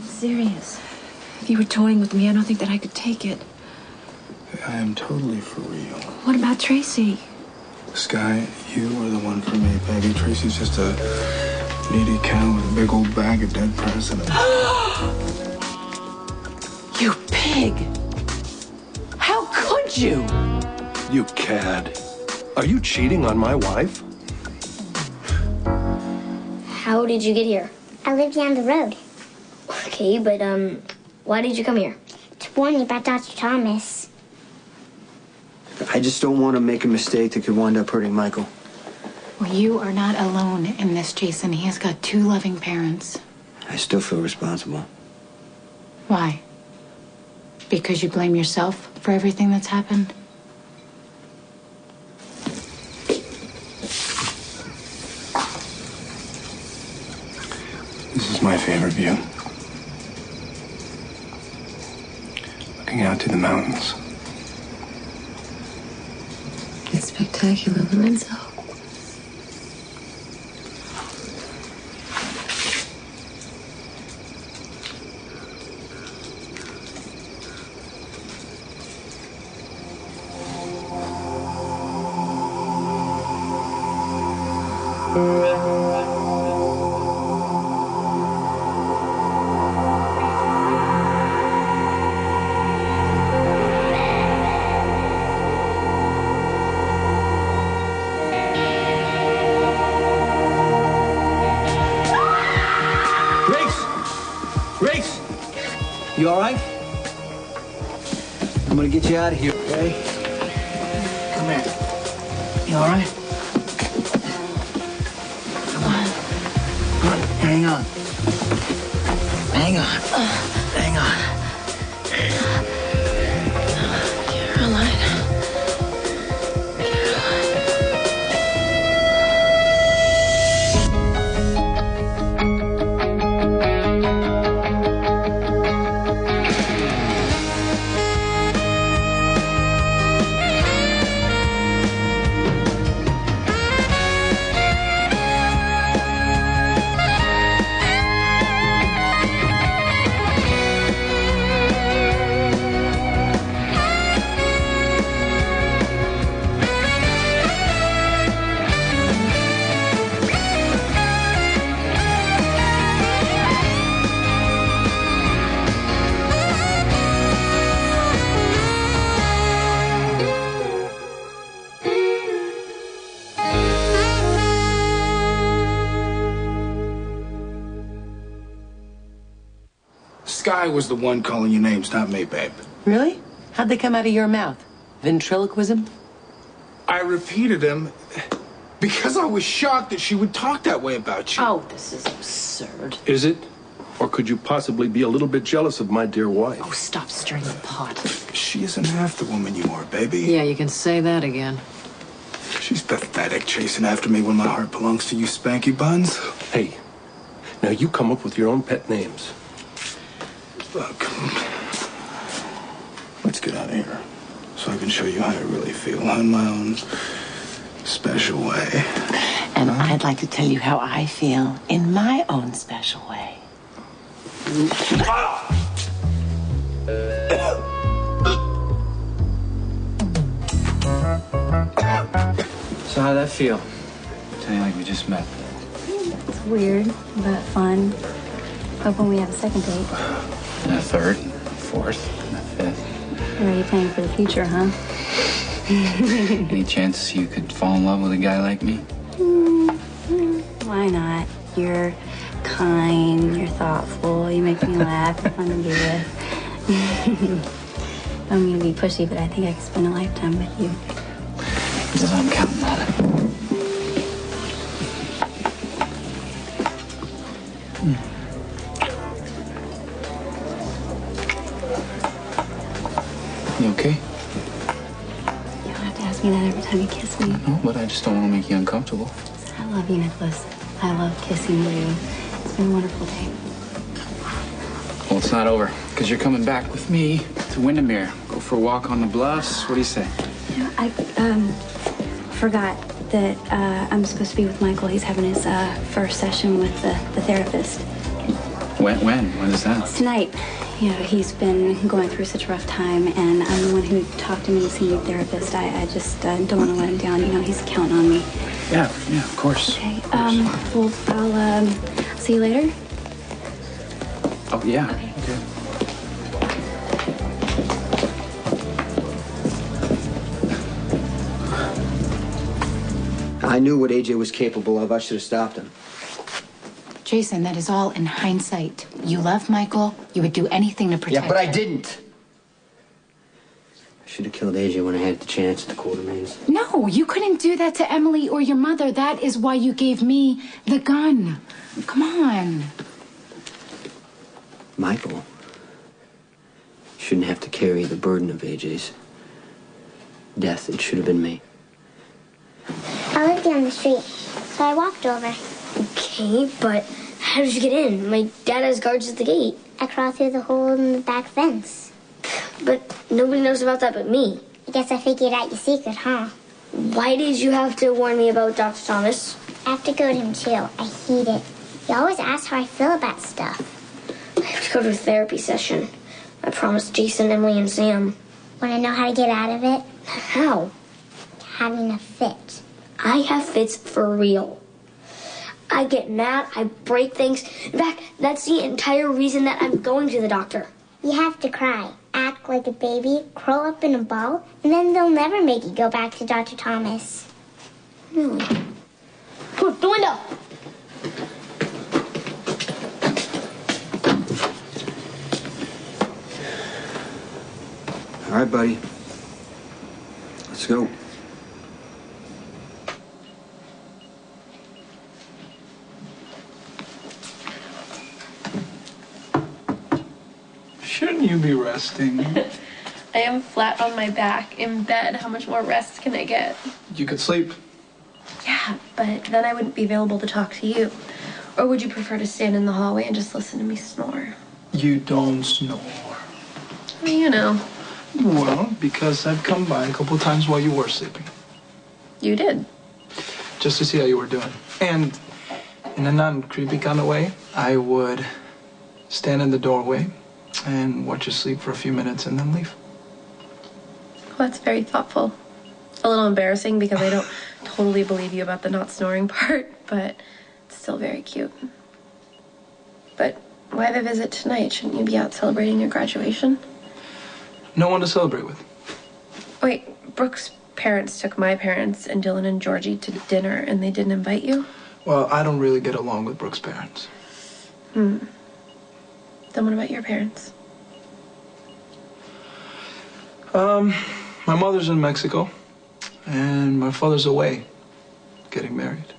I'm serious. If you were toying with me, I don't think that I could take it. I am totally for real. What about Tracy? Sky, you are the one for me, baby. Tracy's just a needy cow with a big old bag of dead presidents. You pig! How could you? You cad. Are you cheating on my wife? How did you get here? I live down the road. Okay, but, why did you come here? To warn you about Dr. Thomas. I just don't want to make a mistake that could wind up hurting Michael. Well, you are not alone in this, Jason. He has got 2 loving parents. I still feel responsible. Why? Because you blame yourself for everything that's happened? This is my favorite view. Looking out to the mountains. It's spectacular, Lorenzo. You all right? I'm gonna get you out of here, okay? Come here. You all right? Come on. Hang on. Hang on. Hang on. Caroline. Sky was the one calling you names, not me, babe. Really? How'd they come out of your mouth? Ventriloquism? I repeated them because I was shocked that she would talk that way about you. Oh, this is absurd. Is it? Or could you possibly be a little bit jealous of my dear wife? Oh, stop stirring the pot. She isn't half the woman you are, baby. Yeah, you can say that again. She's pathetic, chasing after me when my heart belongs to you, Spanky Buns. Hey, now you come up with your own pet names. Look, let's get out of here so I can show you how I really feel in my own special way. And I'd like to tell you how I feel in my own special way. So how'd that feel? Tell you like we just met. It's weird, but fun. Hoping we have a second date. And a third, and a fourth, and a fifth. Already planning for the future, huh? Any chance you could fall in love with a guy like me? Why not? You're kind, you're thoughtful, you make me laugh, you're fun to be with. I don't mean to be pushy, but I think I could spend a lifetime with you. Because I'm counting on it. You okay? You don't have to ask me that every time you kiss me. No, but I just don't want to make you uncomfortable. I love you, Nicholas. I love kissing you. It's been a wonderful day. Well, it's not over, because you're coming back with me to Windermere. Go for a walk on the bluffs. What do you say? You know, I forgot that I'm supposed to be with Michael. He's having his first session with the therapist. When is that? Tonight. Yeah, he's been going through such a rough time, and I'm the one who talked him into seeing a therapist. I just don't want to let him down. You know, he's counting on me. Yeah, of course. Okay, well, I'll see you later. Oh, yeah. Okay. I knew what AJ was capable of. I should have stopped him. Jason, that is all in hindsight. You love Michael. You would do anything to protect Yeah, but I him. didn't. I should have killed AJ when I had the chance at the Quartermains. No, you couldn't do that to Emily or your mother. That is why you gave me the gun. Come on. Michael shouldn't have to carry the burden of AJ's death. It should have been me. I lived down the street, so I walked over. Okay, but how did you get in? My dad has guards at the gate. I crawled through the hole in the back fence. But nobody knows about that but me. I guess I figured out your secret, huh? Why did you have to warn me about Dr. Thomas? I have to go to him too. I hate it. He always asks how I feel about stuff. I have to go to a therapy session. I promised Jason, Emily, and Sam. Want to know how to get out of it? How? Having a fit. I have fits for real. I get mad, I break things. In fact, that's the entire reason that I'm going to the doctor. You have to cry, act like a baby, curl up in a ball, and then they'll never make you go back to Dr. Thomas. Really? Look, the window! All right, buddy. Let's go. Shouldn't you be resting? I am flat on my back in bed. How much more rest can I get? You could sleep. Yeah, but then I wouldn't be available to talk to you. Or would you prefer to stand in the hallway and just listen to me snore? You don't snore. Well, you know. Well, because I've come by a couple times while you were sleeping. You did. Just to see how you were doing. And in a non-creepy kind of way, I would stand in the doorway and watch you sleep for a few minutes and then leave. Well, that's very thoughtful. A little embarrassing because I don't totally believe you about the not snoring part, but it's still very cute. But why the visit tonight? Shouldn't you be out celebrating your graduation? No one to celebrate with. Wait, Brooke's parents took my parents and Dylan and Georgie to dinner and they didn't invite you? Well, I don't really get along with Brooke's parents. Then what about your parents? My mother's in Mexico, and my father's away, getting married.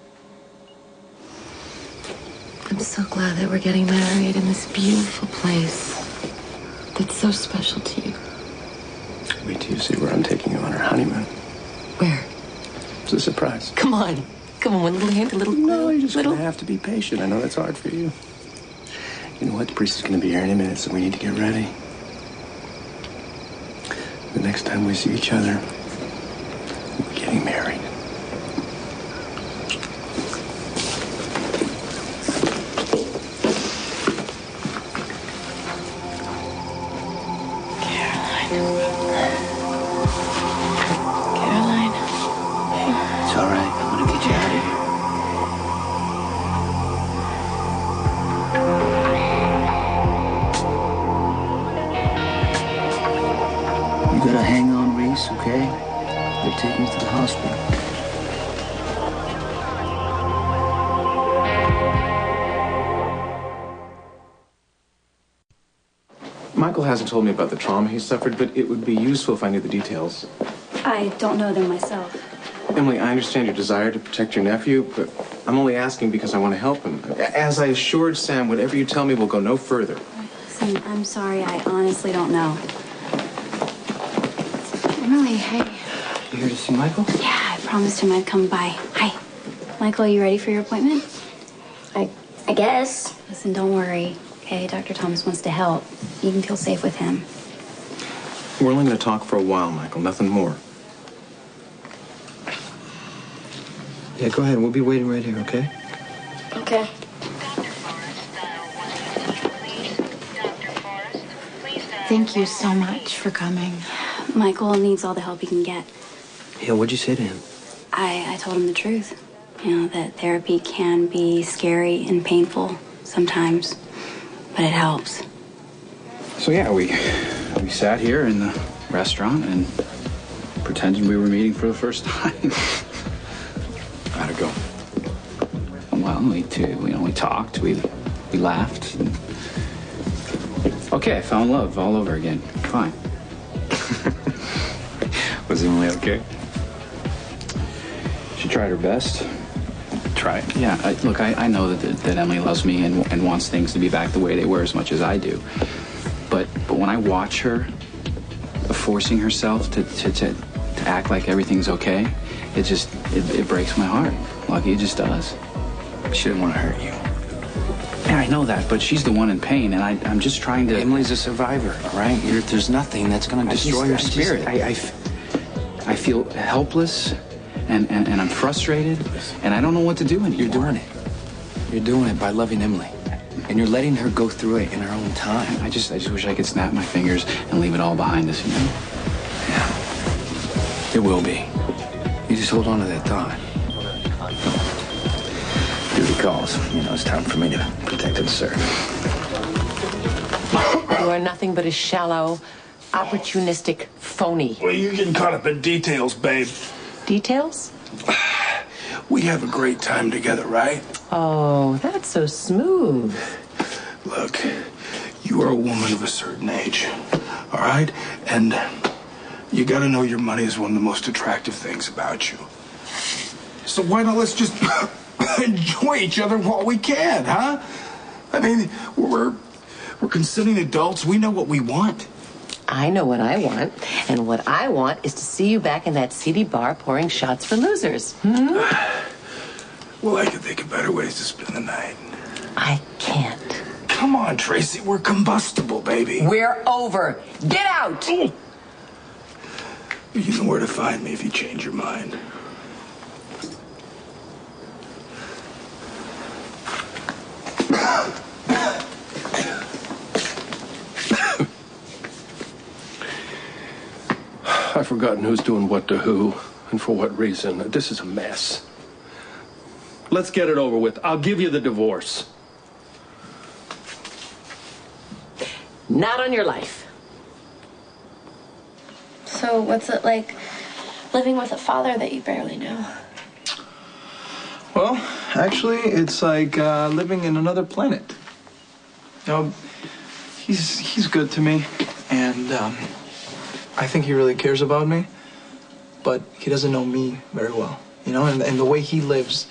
I'm so glad that we're getting married in this beautiful place that's so special to you. Wait till you see where I'm taking you on our honeymoon. Where? It's a surprise. Come on. Come on, one little hint, a little clue. No, you're just little... gonna have to be patient. I know that's hard for you. You know what? The priest is gonna be here any minute, so we need to get ready. The next time we see each other, we're getting married. Caroline. It's all right. I'm gonna get you out of here. You gotta hang on, Reese, okay? They're taking you to the hospital. Michael hasn't told me about the trauma he suffered, but it would be useful if I knew the details. I don't know them myself. Emily, I understand your desire to protect your nephew, but I'm only asking because I want to help him. As I assured Sam, whatever you tell me will go no further. Listen, I'm sorry. I honestly don't know. Emily, hey. You here to see Michael? Yeah, I promised him I'd come by. Hi. Michael, are you ready for your appointment? I guess. Listen, don't worry. Okay, Dr. Thomas wants to help. You can feel safe with him. We're only going to talk for a while, Michael, nothing more. Yeah, go ahead. We'll be waiting right here, okay? Okay. Thank you so much for coming. Michael needs all the help he can get. Yeah, what'd you say to him? I told him the truth. You know, that therapy can be scary and painful sometimes, but it helps. So yeah, we sat here in the restaurant and pretended we were meeting for the first time. How'd it go? Well, we talked, we laughed. And... Okay, I fell in love all over again. Fine. Was Emily okay? She tried her best. Tried? Yeah, I know that Emily loves me and wants things to be back the way they were as much as I do. But when I watch her forcing herself to act like everything's okay, it breaks my heart. Lucky, it just does. She didn't want to hurt you. Yeah, I know that, but she's the one in pain, and I'm just trying to... Emily's a survivor, all right? There's nothing that's going to destroy your spirit. I feel helpless, and I'm frustrated, and I don't know what to do anymore. You're doing it. You're doing it by loving Emily. And you're letting her go through it in her own time. I just wish I could snap my fingers and leave it all behind us, you know? Yeah. It will be. You just hold on to that thought. Duty calls. You know, it's time for me to protect and serve. You are nothing but a shallow, opportunistic phony. Well, you're getting caught up in details, babe. Details? We have a great time together, right? Oh, that's so smooth. Look, you are a woman of a certain age, all right? And you gotta know your money is one of the most attractive things about you. So why not let's just enjoy each other while we can, huh? I mean, we're consenting adults. We know what we want. I know what I want, and what I want is to see you back in that seedy bar pouring shots for losers. Well, I can think of better ways to spend the night. I can't. Come on, Tracy. We're combustible, baby. We're over. Get out! You know where to find me if you change your mind. I've forgotten who's doing what to who and for what reason. This is a mess. Let's get it over with. I'll give you the divorce. Not on your life. So what's it like living with a father that you barely know? Well, actually, it's like living in another planet. You know, he's good to me, and I think he really cares about me, but he doesn't know me very well, you know, and the way he lives.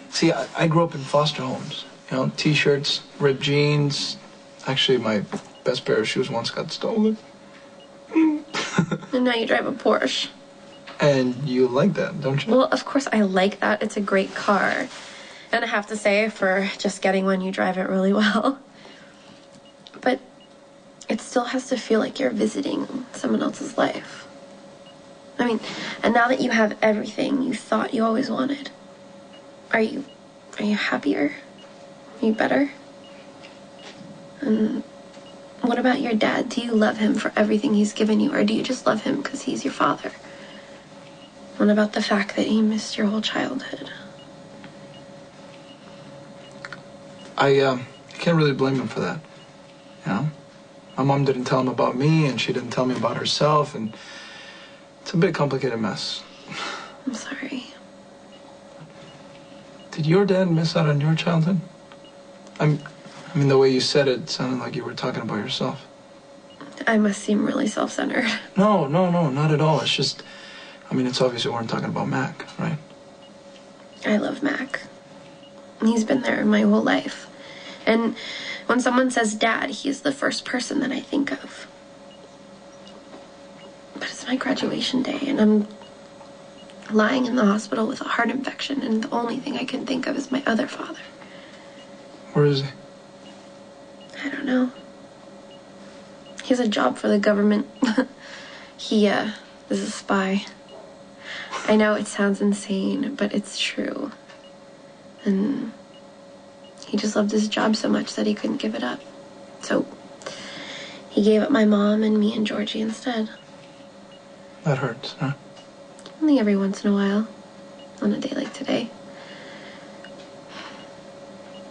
See, I grew up in foster homes, you know, T-shirts, ripped jeans. Actually, my best pair of shoes once got stolen. And now you drive a Porsche. And you like that, don't you? Well, of course I like that. It's a great car. And I have to say, for just getting one, you drive it really well. But it still has to feel like you're visiting someone else's life. I mean, and now that you have everything you thought you always wanted, are you happier? Are you better? And what about your dad? Do you love him for everything he's given you, or do you just love him because he's your father? What about the fact that he missed your whole childhood? I can't really blame him for that, you know? My mom didn't tell him about me, and she didn't tell me about herself, and it's a big complicated mess. I'm sorry. Did your dad miss out on your childhood? I mean, the way you said it sounded like you were talking about yourself. I must seem really self-centered. No, not at all. It's just, I mean, it's obvious we weren't talking about Mac, right? I love Mac. He's been there my whole life. And when someone says dad, he's the first person that I think of. But it's my graduation day, and I'm lying in the hospital with a heart infection, and the only thing I can think of is my other father. Where is he? I don't know. He has a job for the government. He is a spy. I know it sounds insane, but it's true. And he just loved his job so much that he couldn't give it up. So He gave up my mom and me and Georgie instead. That hurts, huh? Only every once in a while. On a day like today.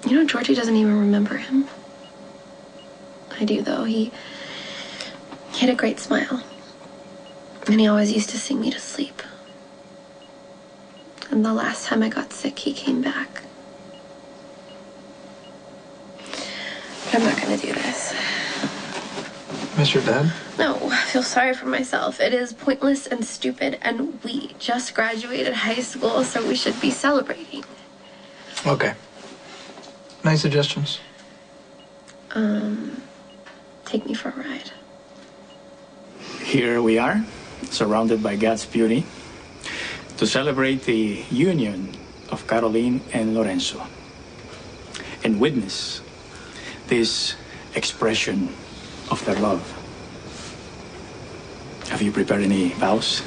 You know, Georgie doesn't even remember him. I do, though. He had a great smile. And he always used to sing me to sleep. And the last time I got sick, he came back. But I'm not gonna do this. Miss your dad? No, I feel sorry for myself. It is pointless and stupid, and we just graduated high school, so we should be celebrating. Okay. Nice suggestions. Take me for a ride. Here we are, surrounded by God's beauty, to celebrate the union of Caroline and Lorenzo, and witness this expression of their love. Have you prepared any vows?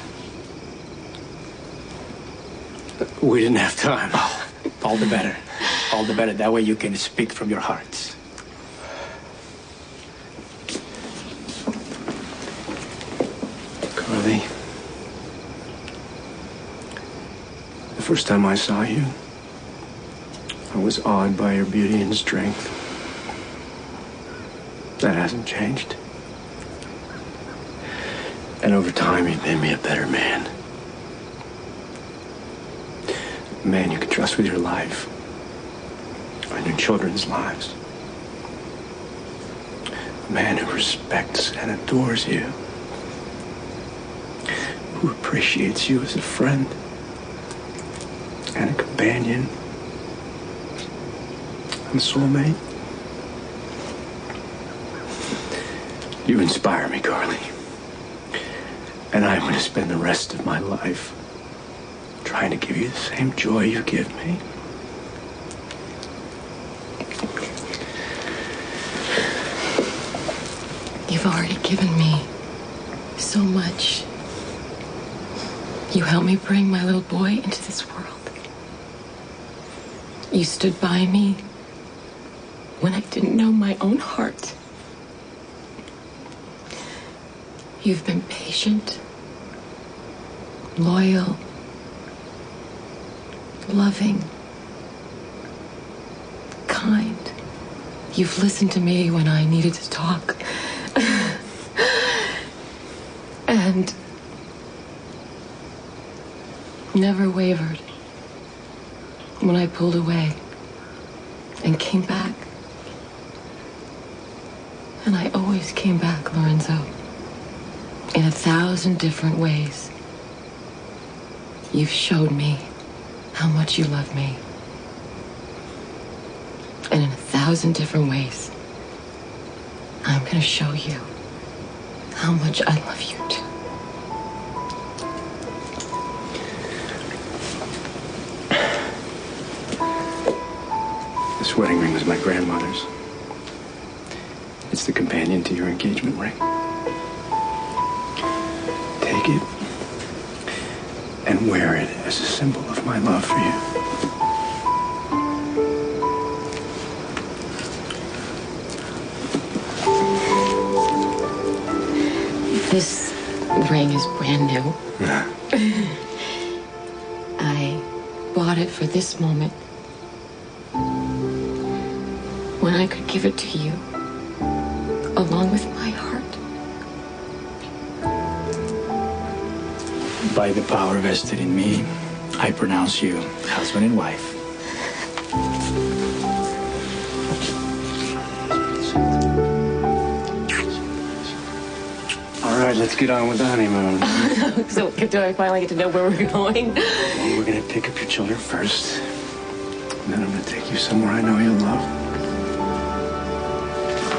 We didn't have time. All the better. All the better. That way you can speak from your hearts. Carly, the first time I saw you, I was awed by your beauty and strength. That hasn't changed. And over time, you've made me a better man. A man you can trust with your life and your children's lives. A man who respects and adores you. Who appreciates you as a friend and a companion and a soulmate. You inspire me, Carly. And I'm going to spend the rest of my life trying to give you the same joy you give me. You've already given me so much. You helped me bring my little boy into this world. You stood by me when I didn't know my own heart. You've been patient, loyal, loving, kind. You've listened to me when I needed to talk. And never wavered when I pulled away and came back. And I always came back, Lorenzo, in 1,000 different ways. You've showed me how much you love me. And in 1,000 different ways, I'm gonna show you how much I love you too. This wedding ring was my grandmother's. It's the companion to your engagement ring. Take it and wear it as a symbol of my love for you. This ring is brand new. I bought it for this moment when I could give it to you along with my heart. By the power vested in me, I pronounce you husband and wife. All right, let's get on with the honeymoon. So do I finally get to know where we're going? Well, we're gonna pick up your children first. And then I'm gonna take you somewhere I know you'll love.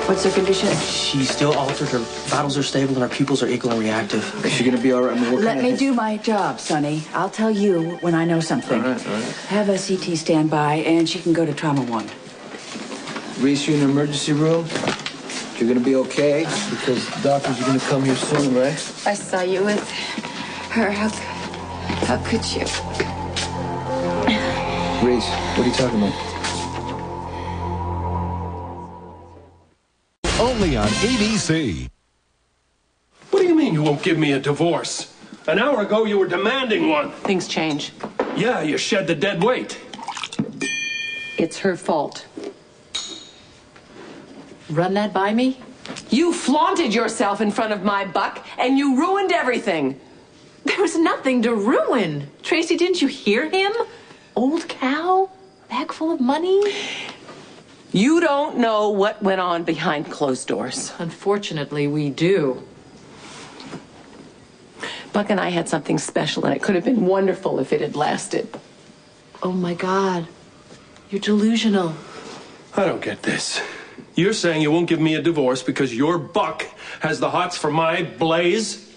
What's her condition? She's still altered. Her vitals are stable and her pupils are equal and reactive. Is she gonna be all right? I mean, what Let kind me of do my job, Sonny. I'll tell you when I know something. All right. Have a CT stand by, and she can go to Trauma 1. Reese, you in the emergency room? You're gonna be okay because the doctors are gonna come here soon, right? I saw you with her. How could you? Reese, what are you talking about? only on ABC. What do you mean you won't give me a divorce? An hour ago you were demanding one. Things change. Yeah, you shed the dead weight. It's her fault. Run that by me? You flaunted yourself in front of my Buck, and you ruined everything. There was nothing to ruin. Tracy, didn't you hear him? Old cow? Bag full of money? You don't know what went on behind closed doors. Unfortunately, we do. Buck and I had something special, and it could have been wonderful if it had lasted. Oh my God. You're delusional. I don't get this. You're saying you won't give me a divorce because your Buck has the hots for my Blaze?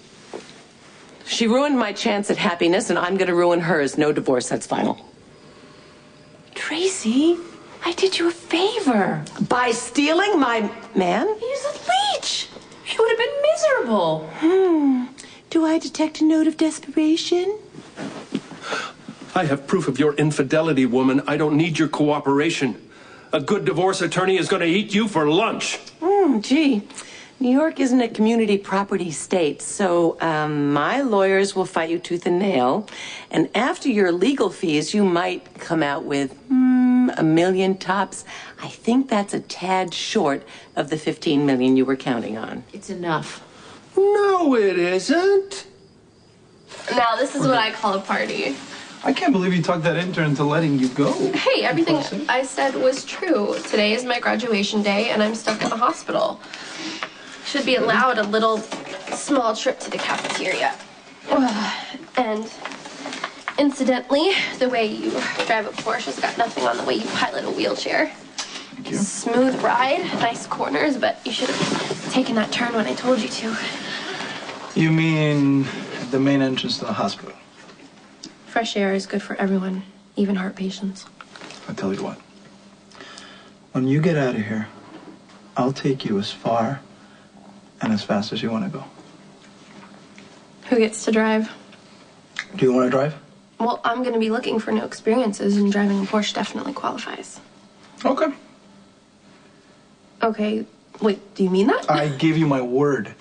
She ruined my chance at happiness, and I'm going to ruin hers. No divorce, that's final. Tracy, I did you a favor. By stealing my man? He's a leech. He would have been miserable. Do I detect a note of desperation? I have proof of your infidelity, woman. I don't need your cooperation. A good divorce attorney is going to eat you for lunch. Gee, New York isn't a community property state, so my lawyers will fight you tooth and nail. And after your legal fees, you might come out with $1 million tops. I think that's a tad short of the $15 million you were counting on. It's enough. No, it isn't. Now, this is what I call a party. I can't believe you talked that intern into letting you go. Hey, everything I said was true. Today is my graduation day, and I'm stuck in the hospital. Should be allowed a little small trip to the cafeteria. And incidentally, the way you drive a Porsche has got nothing on the way you pilot a wheelchair. Thank you. Smooth ride, nice corners, but you should have taken that turn when I told you to. You mean the main entrance to the hospital? Fresh air is good for everyone, even heart patients. I'll tell you what. When you get out of here, I'll take you as far and as fast as you want to go. Who gets to drive? Do you want to drive? Well, I'm going to be looking for new experiences, and driving a Porsche definitely qualifies. Okay. Okay, wait, do you mean that? I give you my word.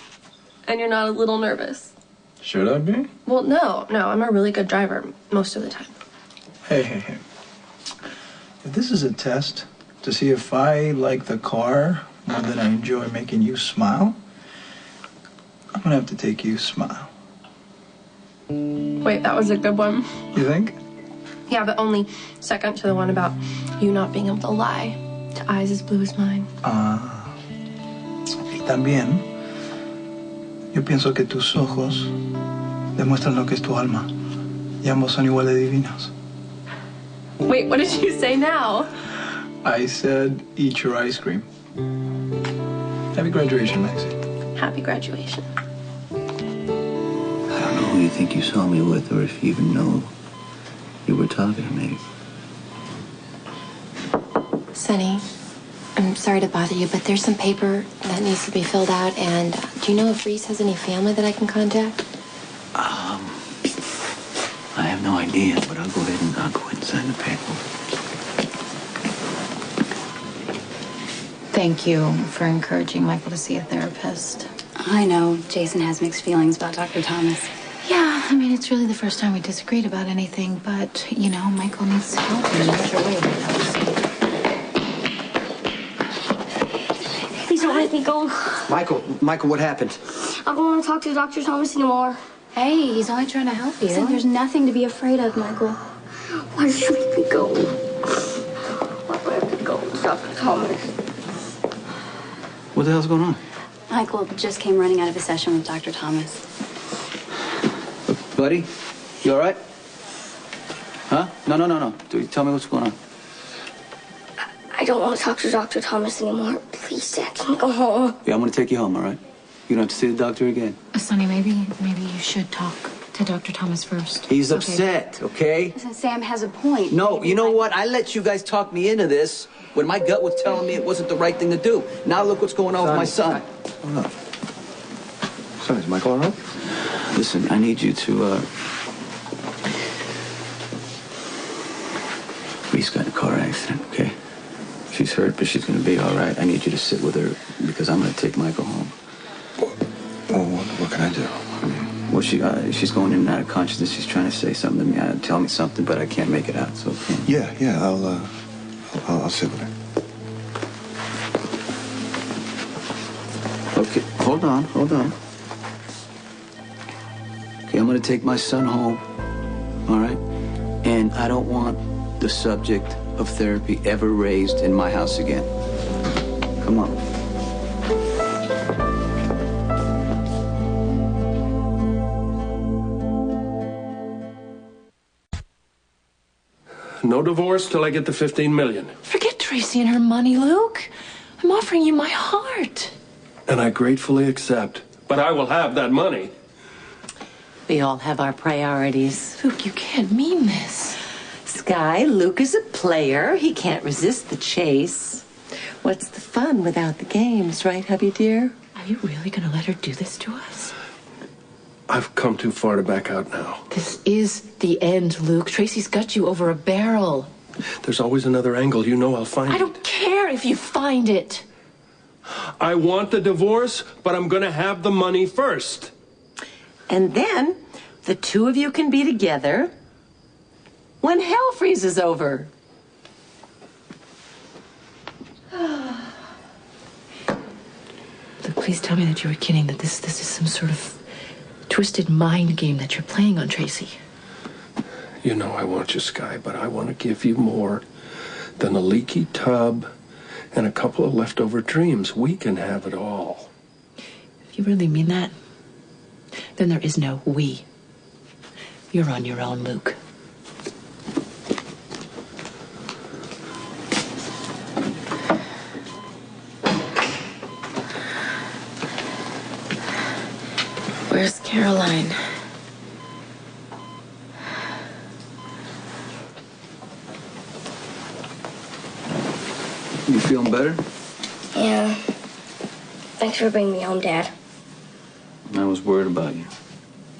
And you're not a little nervous? Should I be? Well, no, I'm a really good driver most of the time. Hey. If this is a test to see if I like the car more than I enjoy making you smile, I'm gonna have to take you smile. Wait, that was a good one. You think? Yeah, but only second to the one about you not being able to lie to eyes as blue as mine. Y también, yo pienso que tus ojos demuestran lo que es tu alma. Y ambos son igual de divinos. Wait, what did you say now? I said, eat your ice cream. Happy graduation, Maxie. Happy graduation. I don't know who you think you saw me with, or if you even know you were talking to me. Sonny, I'm sorry to bother you, but there's some paper that needs to be filled out, and do you know if Reese has any family that I can contact? I have no idea, but I'll go ahead and sign the paperwork. Thank you for encouraging Michael to see a therapist. I know Jason has mixed feelings about Dr. Thomas. Yeah, I mean, it's really the first time we disagreed about anything, but, you know, Michael needs help in another way. Please don't let me go. Michael, what happened? I don't want to talk to Dr. Thomas anymore. Hey, he's only trying to help you. Listen, There's nothing to be afraid of, Michael. Why did you make me go? Why do I have to go with Dr. Thomas? What the hell's going on? Michael just came running out of a session with Dr. Thomas. Buddy, you all right? Huh? No. Tell me what's going on. I don't want to talk to Dr. Thomas anymore. Please, Dad, can we go home? Yeah, I'm gonna take you home, all right? You don't have to see the doctor again. Sonny, maybe you should talk to Dr. Thomas first. He's upset, okay? Listen, Sam has a point. No, you know what? I let you guys talk me into this when my gut was telling me it wasn't the right thing to do. Now look what's going on with my son. Hold on. Son, is Michael all right? Listen, I need you to, Reese got in a car accident, okay? She's hurt, but she's going to be all right. I need you to sit with her because I'm going to take Michael home. Well, what can I do? Well, she's going in and out of consciousness. She's trying to say something to me, tell me something, but I can't make it out. So Yeah, I'll sit with her. Okay, hold on. Okay, I'm going to take my son home. All right, and I don't want the subject of therapy ever raised in my house again. Come on. No divorce till I get the 15 million. Forget Tracy and her money, Luke. I'm offering you my heart. And I gratefully accept. But I will have that money. We all have our priorities. Luke, you can't mean this. Sky, Luke is a player. He can't resist the chase. What's the fun without the games, right, hubby dear? Are you really going to let her do this to us? I've come too far to back out now. This is the end, Luke. Tracy's got you over a barrel. There's always another angle. You know I'll find it. I don't care if you find it. I want the divorce, but I'm going to have the money first. And then the two of you can be together when hell freezes over. Luke, please tell me that you were kidding, that this is some sort of twisted mind game that you're playing on Tracy. You know I want you, Sky, but I want to give you more than a leaky tub and a couple of leftover dreams. We can have it all. If you really mean that, then there is no we. You're on your own, Luke. Where's Caroline? You feeling better? Yeah. Thanks for bringing me home, Dad. I was worried about you.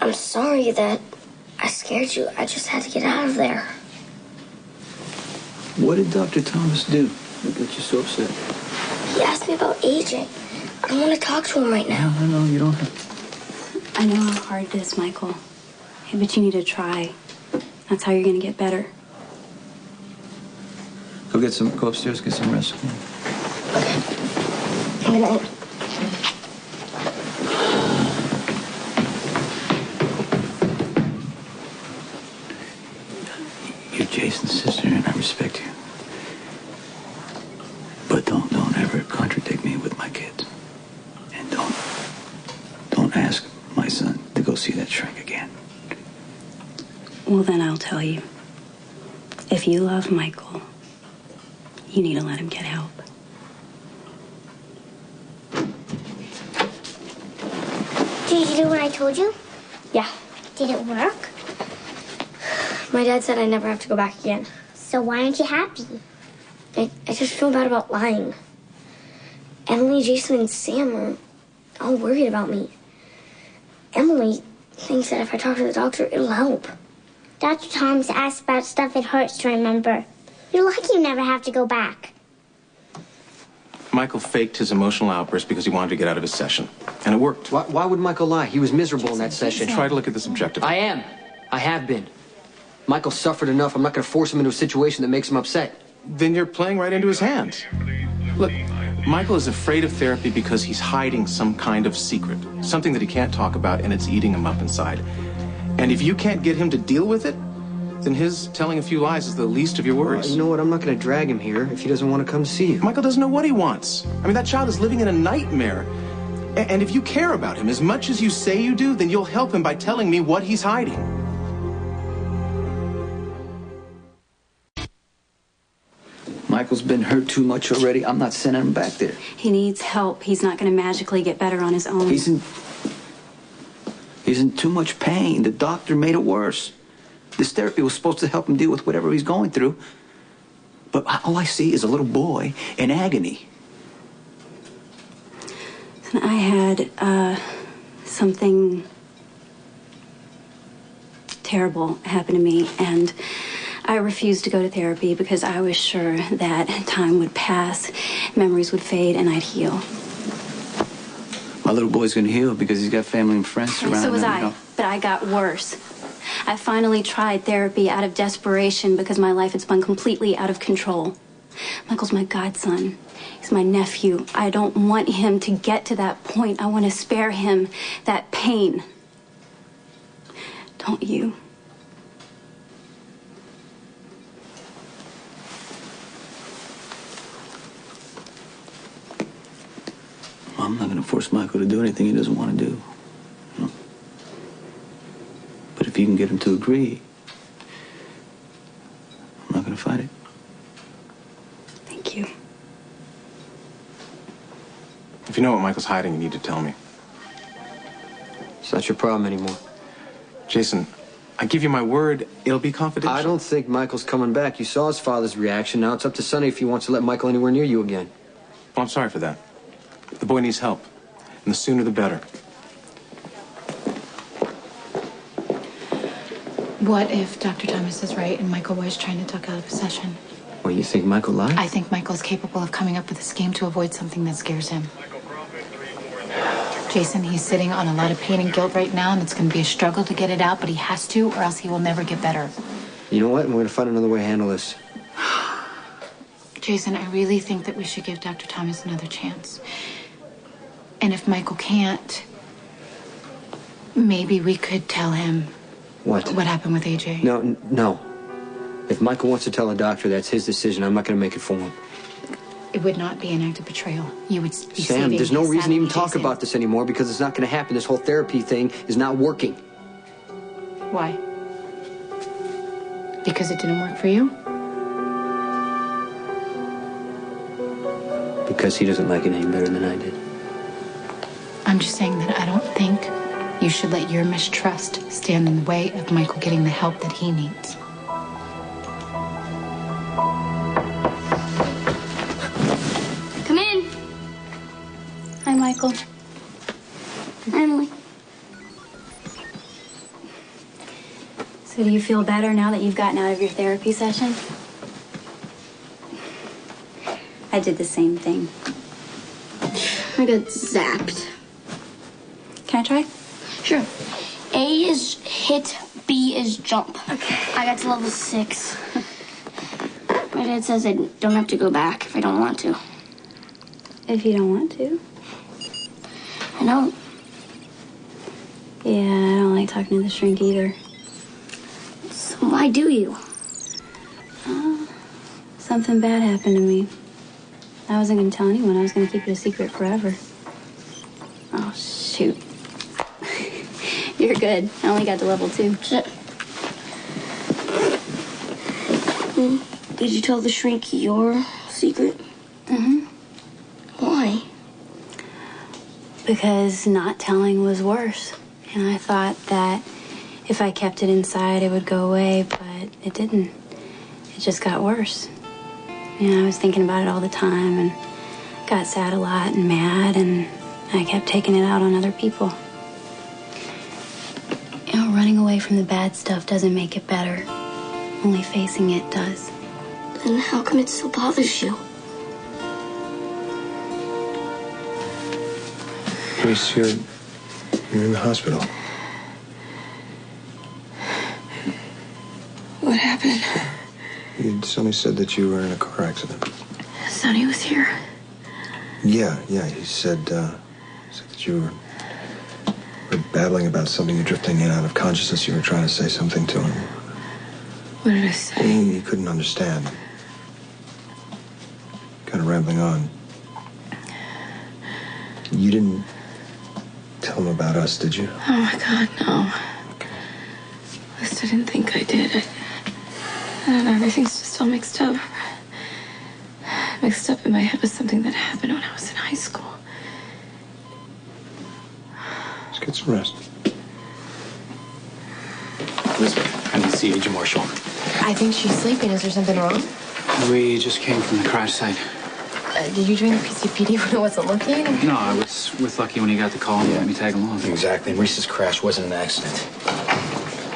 I'm sorry that I scared you. I just had to get out of there. What did Dr. Thomas do that got you so upset? He asked me about AJ. I want to talk to him right now. No, you don't have to. I know how hard it is, Michael. Hey, but you need to try. That's how you're going to get better. Go upstairs, get some rest. Good night. You're Jason's sister, and I respect you. But don't ever contradict me with my kids. And don't ask my son to go see that shrink again. Well, then I'll tell you. If you love Michael, you need to let him get help. Did you do what I told you? Yeah. Did it work? My dad said I never have to go back again. So why aren't you happy? I just feel bad about lying. Emily, Jason, and Sam are all worried about me. Emily thinks that if I talk to the doctor, it'll help. Dr. Thomas asked about stuff it hurts to remember. You're lucky you never have to go back. Michael faked his emotional outburst because he wanted to get out of his session. And it worked. Why would Michael lie? He was miserable in that session. Try to look at this objectively. I am. I have been. Michael suffered enough. I'm not going to force him into a situation that makes him upset. Then you're playing right into his hands. Look, Michael is afraid of therapy because he's hiding some kind of secret. Something that he can't talk about, and it's eating him up inside. And if you can't get him to deal with it, then his telling a few lies is the least of your worries. You know what? I'm not going to drag him here if he doesn't want to come see you. Michael doesn't know what he wants. I mean, that child is living in a nightmare. And if you care about him as much as you say you do, then you'll help him by telling me what he's hiding. Michael's been hurt too much already. I'm not sending him back there. He needs help. He's not going to magically get better on his own. He's in too much pain. The doctor made it worse. This therapy was supposed to help him deal with whatever he's going through. But all I see is a little boy in agony. I had something terrible happen to me, and I refused to go to therapy because I was sure that time would pass, memories would fade, and I'd heal. My little boy's gonna heal because he's got family and friends surrounding him. So was you I, know? but I got worse. I finally tried therapy out of desperation because my life had spun completely out of control. Michael's my godson. He's my nephew. I don't want him to get to that point. I want to spare him that pain. Don't you? I'm not gonna force Michael to do anything he doesn't want to do. You know? But if you can get him to agree, I'm not gonna fight it. Thank you. If you know what Michael's hiding, you need to tell me. It's not your problem anymore. Jason, I give you my word, it'll be confidential. I don't think Michael's coming back. You saw his father's reaction. Now it's up to Sonny if he wants to let Michael anywhere near you again. Well, I'm sorry for that. The boy needs help, and the sooner the better. What if Dr. Thomas is right and Michael was trying to duck out of possession? Well, you think Michael lied? I think Michael's capable of coming up with a scheme to avoid something that scares him. Jason, he's sitting on a lot of pain and guilt right now, and it's going to be a struggle to get it out, but he has to, or else he will never get better. You know what? We're going to find another way to handle this. Jason, I really think that we should give Dr. Thomas another chance. And if Michael can't, maybe we could tell him What happened with AJ. No. If Michael wants to tell a doctor, that's his decision. I'm not going to make it for him. It would not be an act of betrayal. You would be Sam, saving there's no his reason to even sanity, talk Jason. about this anymore because it's not going to happen. This whole therapy thing is not working. Why? Because it didn't work for you? Because he doesn't like it any better than I did. I'm just saying that I don't think you should let your mistrust stand in the way of Michael getting the help that he needs. Come in. Hi, Michael. Emily. So do you feel better now that you've gotten out of your therapy session? I did the same thing. I got zapped. Can I try? Sure. A is hit, B is jump. Okay. I got to level 6. My dad says I don't have to go back if I don't want to. If you don't want to. I don't. Yeah, I don't like talking to the shrink either. So why do you? Something bad happened to me. I wasn't going to tell anyone. I was going to keep it a secret forever. Oh, shoot. You're good. I only got to level 2. Did you tell the shrink your secret? Mm-hmm. Why? Because not telling was worse. And I thought that if I kept it inside, it would go away, but it didn't. It just got worse. You know, I was thinking about it all the time and got sad a lot and mad, and I kept taking it out on other people. You know, running away from the bad stuff doesn't make it better. Only facing it does. Then how come it still bothers you? Reese, you're in the hospital. What happened? Sonny said that you were in a car accident. Sonny was here. Yeah, he said that you were babbling about something. You're drifting in and out of consciousness. You were trying to say something to him. What did I say? He couldn't understand. Kind of rambling on. You didn't tell him about us, did you? Oh my God, no. At least I didn't think I did. I don't know, everything's just all mixed up. Mixed up in my head with something that happened when I was in high school. Let's get some rest. Elizabeth, I need to see Agent Marshall. I think she's sleeping. Is there something wrong? We just came from the crash site. Did you join the PCPD when it wasn't looking? No, I was with Lucky when he got the call and let me tag along. Exactly. And Reese's crash wasn't an accident.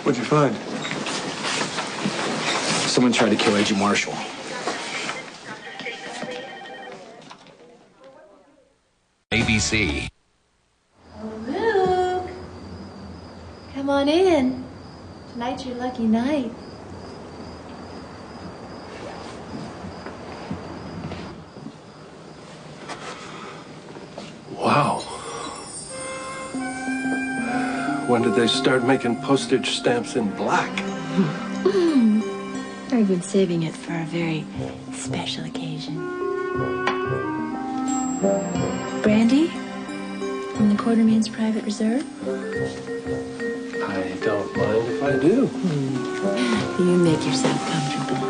What'd you find? Someone tried to kill Agent Marshall. ABC. Luke, come on in. Tonight's your lucky night. Wow. When did they start making postage stamps in black? I've been saving it for a very special occasion. Brandy? From the Quartermain's Private Reserve? I don't mind if I do. You make yourself comfortable.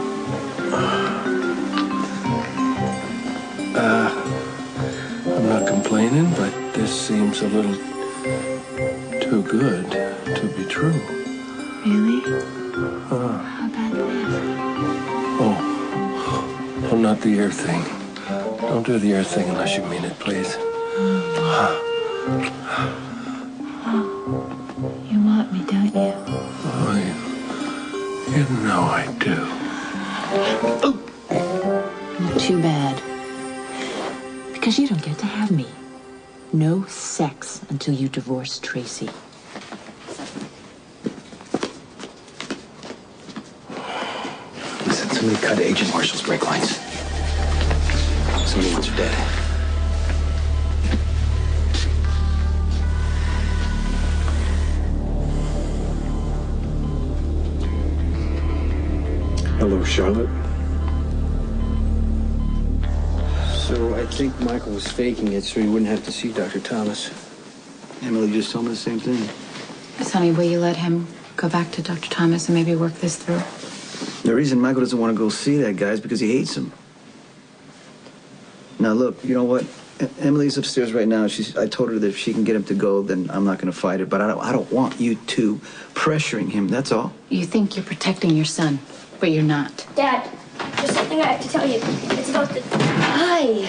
I'm not complaining, but this seems a little too good to be true. Really? How about this? Oh, not the ear thing. Don't do the ear thing unless you mean it, please. You want me, don't you? You know I do. Too bad. Because you don't get to have me. No sex until you divorce Tracy. Listen, somebody cut Agent Marshall's brake lines. Somebody wants her dead. Hello, Charlotte. So I think Michael was faking it so he wouldn't have to see Dr. Thomas. Emily just told me the same thing. Sonny, will you let him go back to Dr. Thomas and maybe work this through? The reason Michael doesn't want to go see that guy is because he hates him. Now, look, you know what? Emily's upstairs right now. I told her that if she can get him to go, then I'm not going to fight it. But I don't want you two pressuring him. That's all. You think you're protecting your son, but you're not. Dad, there's something I have to tell you. It's about the... Hi.